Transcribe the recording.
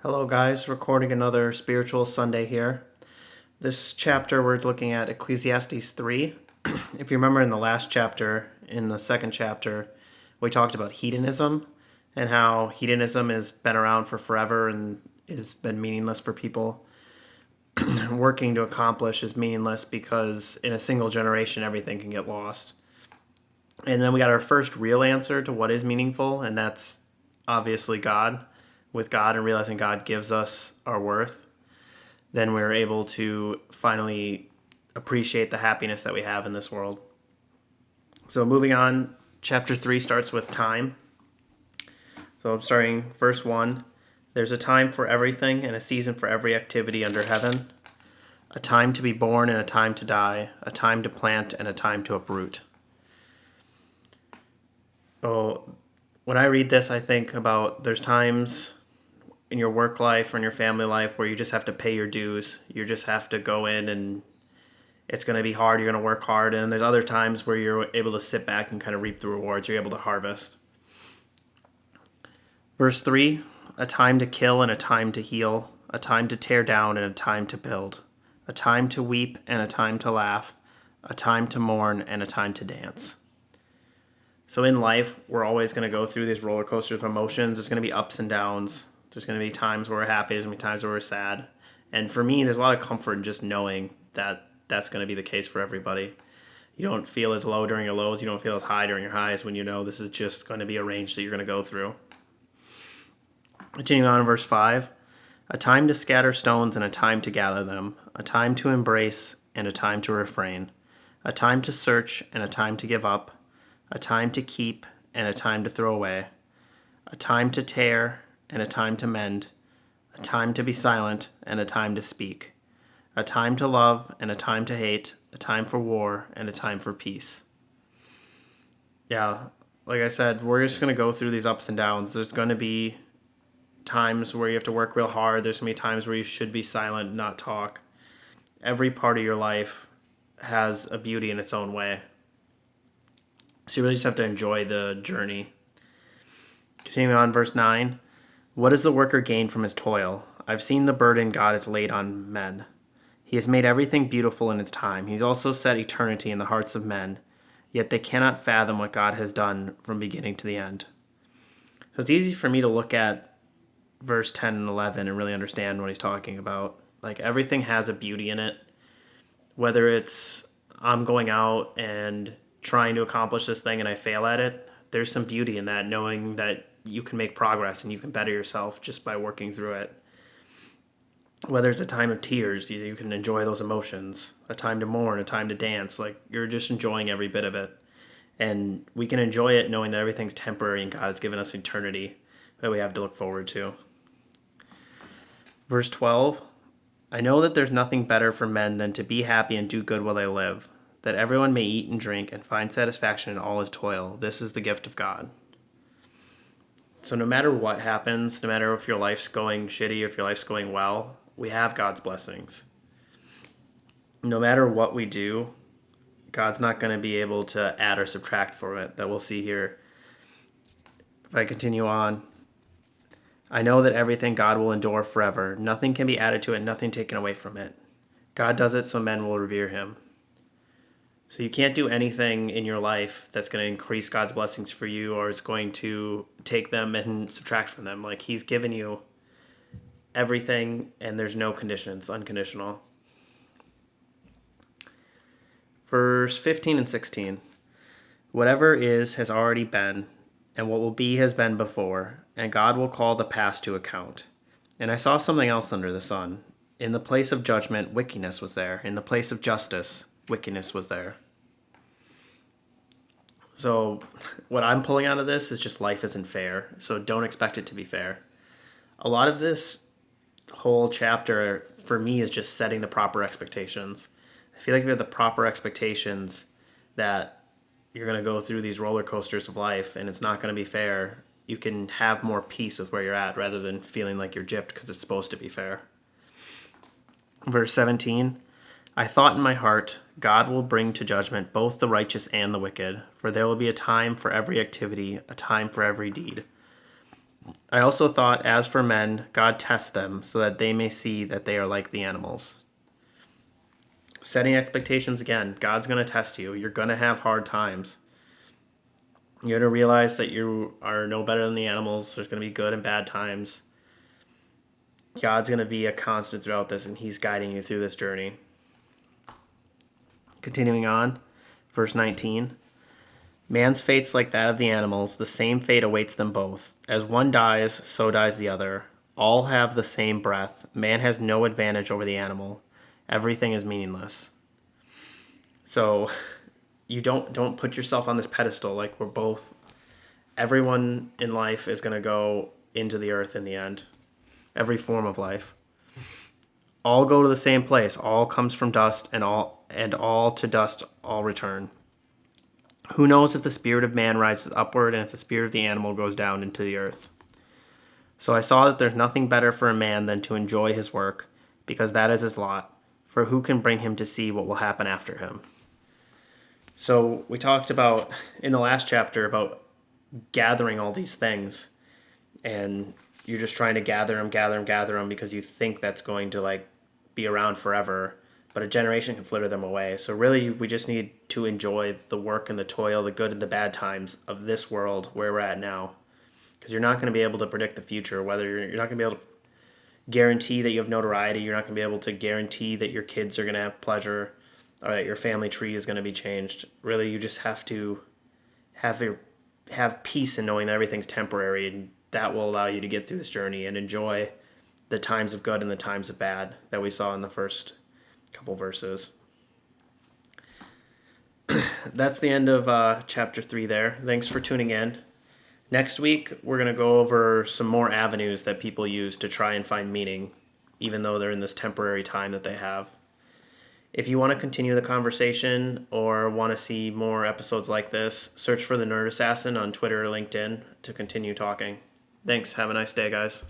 Hello, guys. Recording another spiritual Sunday here. This chapter, we're looking at Ecclesiastes 3. If you remember in the last chapter, in the second chapter, we talked about hedonism and how hedonism has been around for forever and has been meaningless for people. Working to accomplish is meaningless because in a single generation, everything can get lost. And then we got our first real answer to what is meaningful, and that's obviously God. With God and realizing God gives us our worth, then we're able to finally appreciate the happiness that we have in this world. So moving on, chapter 3 starts with time. So I'm starting verse 1. There's a time for everything and a season for every activity under heaven, a time to be born and a time to die, a time to plant and a time to uproot. Oh, when I read this, I think about there's times in your work life or in your family life where you just have to pay your dues. You just have to go in and it's going to be hard. You're going to work hard. And there's other times where you're able to sit back and kind of reap the rewards. You're able to harvest. Verse 3, a time to kill and a time to heal, a time to tear down and a time to build, a time to weep and a time to laugh, a time to mourn and a time to dance. So in life, we're always going to go through these roller coasters of emotions. There's going to be ups and downs. There's going to be times where we're happy. There's going to be times where we're sad. And for me, there's a lot of comfort in just knowing that that's going to be the case for everybody. You don't feel as low during your lows. You don't feel as high during your highs when you know this is just going to be a range that you're going to go through. Continuing on in verse 5, a time to scatter stones and a time to gather them, a time to embrace and a time to refrain, a time to search and a time to give up, a time to keep and a time to throw away, a time to tear and a time to mend, a time to be silent and a time to speak, a time to love and a time to hate, a time for war and a time for peace. Yeah, like I said, we're just going to go through these ups and downs. There's going to be times where you have to work real hard. There's going to be times where you should be silent, not talk. Every part of your life has a beauty in its own way. So you really just have to enjoy the journey. Continuing on, verse 9. What does the worker gain from his toil? I've seen the burden God has laid on men. He has made everything beautiful in its time. He's also set eternity in the hearts of men, yet they cannot fathom what God has done from beginning to the end. So it's easy for me to look at verse 10 and 11 and really understand what he's talking about. Like everything has a beauty in it. Whether it's I'm going out and trying to accomplish this thing and I fail at it, there's some beauty in that, knowing that you can make progress and you can better yourself just by working through it. Whether it's a time of tears, you can enjoy those emotions. A time to mourn, a time to dance. Like you're just enjoying every bit of it. And we can enjoy it knowing that everything's temporary and God has given us eternity that we have to look forward to. Verse 12, I know that there's nothing better for men than to be happy and do good while they live, that everyone may eat and drink and find satisfaction in all his toil. This is the gift of God. So no matter what happens, no matter if your life's going shitty or if your life's going well, we have God's blessings. No matter what we do, God's not going to be able to add or subtract from it. That we'll see here. If I continue on, I know that everything God will endure forever. Nothing can be added to it, nothing taken away from it. God does it so men will revere him. So you can't do anything in your life that's going to increase God's blessings for you or it's going to take them and subtract from them. Like he's given you everything and there's no conditions, unconditional. Verse 15 and 16. Whatever is has already been, and what will be has been before, and God will call the past to account. And I saw something else under the sun. In the place of judgment, wickedness was there. In the place of justice, wickedness was there. So what I'm pulling out of this is just life isn't fair. So don't expect it to be fair. A lot of this whole chapter for me is just setting the proper expectations. I feel like if you have the proper expectations that you're going to go through these roller coasters of life and it's not going to be fair, you can have more peace with where you're at rather than feeling like you're gypped because it's supposed to be fair. Verse 17, I thought in my heart, God will bring to judgment both the righteous and the wicked, for there will be a time for every activity, a time for every deed. I also thought, as for men, God tests them so that they may see that they are like the animals. Setting expectations again. God's going to test you. You're going to have hard times. You're going to realize that you are no better than the animals. There's going to be good and bad times. God's going to be a constant throughout this, and He's guiding you through this journey. Continuing on, verse 19. Man's fate's like that of the animals. The same fate awaits them both. As one dies, so dies the other. All have the same breath. Man has no advantage over the animal. Everything is meaningless. So you don't put yourself on this pedestal like we're both. Everyone in life is going to go into the earth in the end. Every form of life. All go to the same place. All comes from dust, and all to dust all return. Who knows if the spirit of man rises upward and if the spirit of the animal goes down into the earth? So I saw that there's nothing better for a man than to enjoy his work, because that is his lot. For who can bring him to see what will happen after him? So we talked about, in the last chapter, about gathering all these things, and you're just trying to gather them because you think that's going to be around forever, but a generation can flitter them away. So really, we just need to enjoy the work and the toil, the good and the bad times of this world where we're at now, because you're not going to be able to predict the future. Whether you're not going to be able to guarantee that you have notoriety, you're not going to be able to guarantee that your kids are going to have pleasure, or that your family tree is going to be changed. Really, you just have to have peace in knowing that everything's temporary, and that will allow you to get through this journey and enjoy the times of good and the times of bad that we saw in the first couple verses. That's the end of chapter 3 there. Thanks for tuning in. Next week, we're going to go over some more avenues that people use to try and find meaning, even though they're in this temporary time that they have. If you want to continue the conversation or want to see more episodes like this, search for the Nerd Assassin on Twitter or LinkedIn to continue talking. Thanks. Have a nice day, guys.